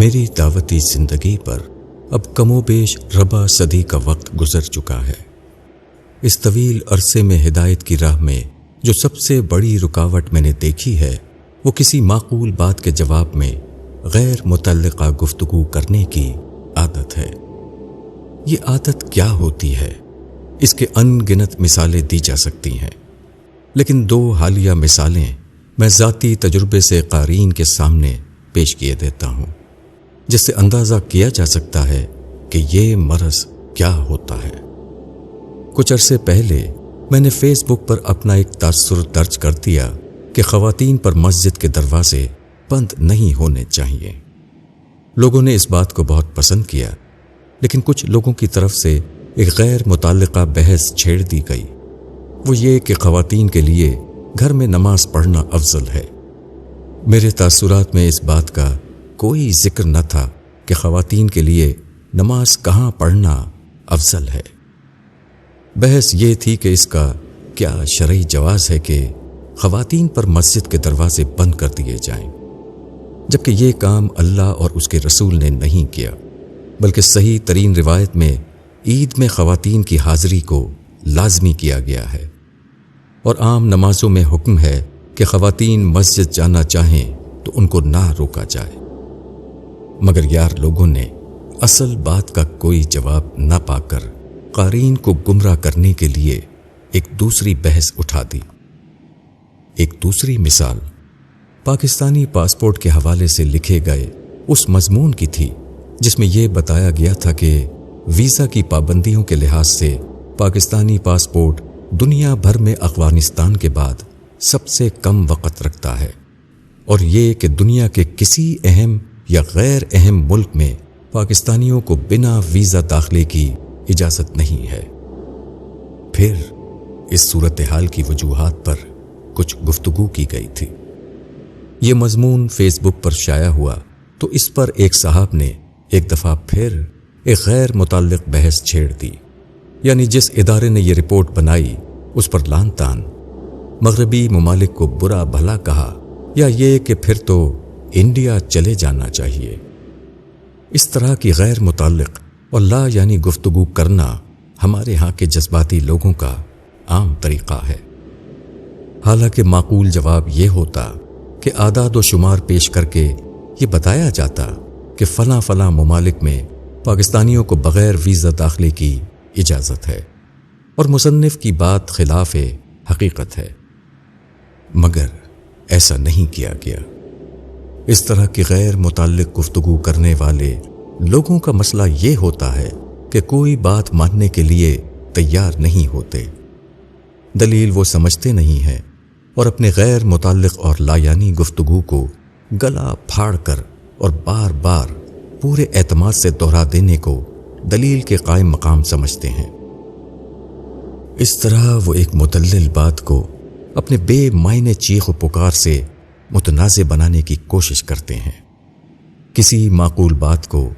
میری دعوتی زندگی پر اب کم و بیش ربع صدی کا وقت گزر چکا ہے۔ اس طویل عرصے میں ہدایت کی راہ میں جو سب سے بڑی رکاوٹ میں نے دیکھی ہے وہ کسی معقول بات کے جواب میں غیر متعلقہ گفتگو کرنے کی عادت ہے۔ یہ عادت کیا ہوتی ہے؟ اس کے ان گنت مثالیں دی جا سکتی ہیں، لیکن دو حالیہ مثالیں میں ذاتی تجربے سے قارئین کے سامنے پیش کیے دیتا ہوں، جس سے اندازہ کیا جا سکتا ہے کہ یہ مرض کیا ہوتا ہے۔ کچھ عرصے پہلے میں نے فیس بک پر اپنا ایک تاثر درج کر دیا کہ خواتین پر مسجد کے دروازے بند نہیں ہونے چاہیے۔ لوگوں نے اس بات کو بہت پسند کیا، لیکن کچھ لوگوں کی طرف سے ایک غیر متعلقہ بحث چھیڑ دی گئی، وہ یہ کہ خواتین کے لیے گھر میں نماز پڑھنا افضل ہے۔ میرے تاثرات میں اس بات کا کوئی ذکر نہ تھا کہ خواتین کے لیے نماز کہاں پڑھنا افضل ہے۔ بحث یہ تھی کہ اس کا کیا شرعی جواز ہے کہ خواتین پر مسجد کے دروازے بند کر دیے جائیں، جبکہ یہ کام اللہ اور اس کے رسول نے نہیں کیا، بلکہ صحیح ترین روایت میں عید میں خواتین کی حاضری کو لازمی کیا گیا ہے، اور عام نمازوں میں حکم ہے کہ خواتین مسجد جانا چاہیں تو ان کو نہ روکا جائے۔ مگر یار لوگوں نے اصل بات کا کوئی جواب نہ پا کر قارئین کو گمراہ کرنے کے لیے ایک دوسری بحث اٹھا دی۔ ایک دوسری مثال پاکستانی پاسپورٹ کے حوالے سے لکھے گئے اس مضمون کی تھی جس میں یہ بتایا گیا تھا کہ ویزا کی پابندیوں کے لحاظ سے پاکستانی پاسپورٹ دنیا بھر میں افغانستان کے بعد سب سے کم وقت رکھتا ہے، اور یہ کہ دنیا کے کسی اہم یا غیر اہم ملک میں پاکستانیوں کو بنا ویزا داخلے کی اجازت نہیں ہے۔ پھر اس صورتحال کی وجوہات پر کچھ گفتگو کی گئی تھی۔ یہ مضمون فیس بک پر شائع ہوا تو اس پر ایک صاحب نے ایک دفعہ پھر ایک غیر متعلق بحث چھیڑ دی، یعنی جس ادارے نے یہ رپورٹ بنائی اس پر لعن طعن، مغربی ممالک کو برا بھلا کہا، یا یہ کہ پھر تو انڈیا چلے جانا چاہیے۔ اس طرح کی غیر متعلق اور لا یعنی گفتگو کرنا ہمارے ہاں کے جذباتی لوگوں کا عام طریقہ ہے، حالانکہ معقول جواب یہ ہوتا کہ اعداد و شمار پیش کر کے یہ بتایا جاتا کہ فلاں فلاں ممالک میں پاکستانیوں کو بغیر ویزا داخلے کی اجازت ہے، اور مصنف کی بات خلاف حقیقت ہے، مگر ایسا نہیں کیا گیا۔ اس طرح کی غیر متعلق گفتگو کرنے والے لوگوں کا مسئلہ یہ ہوتا ہے کہ کوئی بات ماننے کے لیے تیار نہیں ہوتے، دلیل وہ سمجھتے نہیں ہیں، اور اپنے غیر متعلق اور لایانی گفتگو کو گلا پھاڑ کر اور بار بار پورے اعتماد سے دہرا دینے کو دلیل کے قائم مقام سمجھتے ہیں۔ اس طرح وہ ایک مدلل بات کو اپنے بے معنی چیخ و پکار سے متنازع بنانے کی کوشش کرتے ہیں۔ کسی معقول بات کو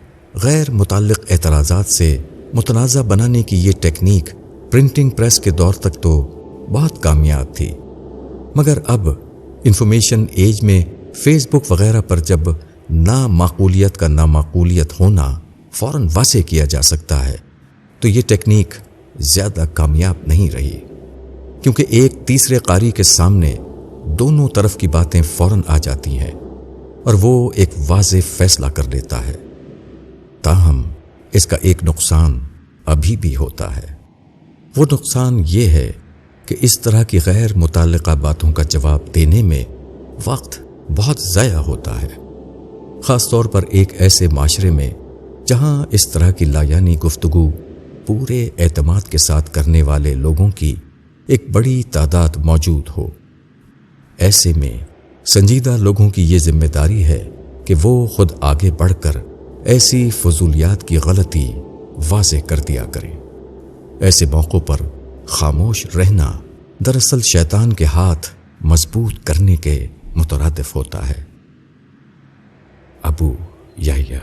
غیر متعلق اعتراضات سے متنازع بنانے کی یہ ٹیکنیک پرنٹنگ پریس کے دور تک تو بہت کامیاب تھی، مگر اب انفارمیشن ایج میں فیس بک وغیرہ پر جب نامعقولیت کا نامعقولیت ہونا فوراً واضح کیا جا سکتا ہے تو یہ ٹیکنیک زیادہ کامیاب نہیں رہی، کیونکہ ایک تیسرے قاری کے سامنے دونوں طرف کی باتیں فوراً آ جاتی ہیں اور وہ ایک واضح فیصلہ کر لیتا ہے۔ تاہم اس کا ایک نقصان ابھی بھی ہوتا ہے۔ وہ نقصان یہ ہے کہ اس طرح کی غیر متعلقہ باتوں کا جواب دینے میں وقت بہت ضائع ہوتا ہے، خاص طور پر ایک ایسے معاشرے میں جہاں اس طرح کی لایانی گفتگو پورے اعتماد کے ساتھ کرنے والے لوگوں کی ایک بڑی تعداد موجود ہو۔ ایسے میں سنجیدہ لوگوں کی یہ ذمہ داری ہے کہ وہ خود آگے بڑھ کر ایسی فضولیات کی غلطی واضح کر دیا کریں۔ ایسے موقعوں پر خاموش رہنا دراصل شیطان کے ہاتھ مضبوط کرنے کے مترادف ہوتا ہے۔ ابو یحییٰ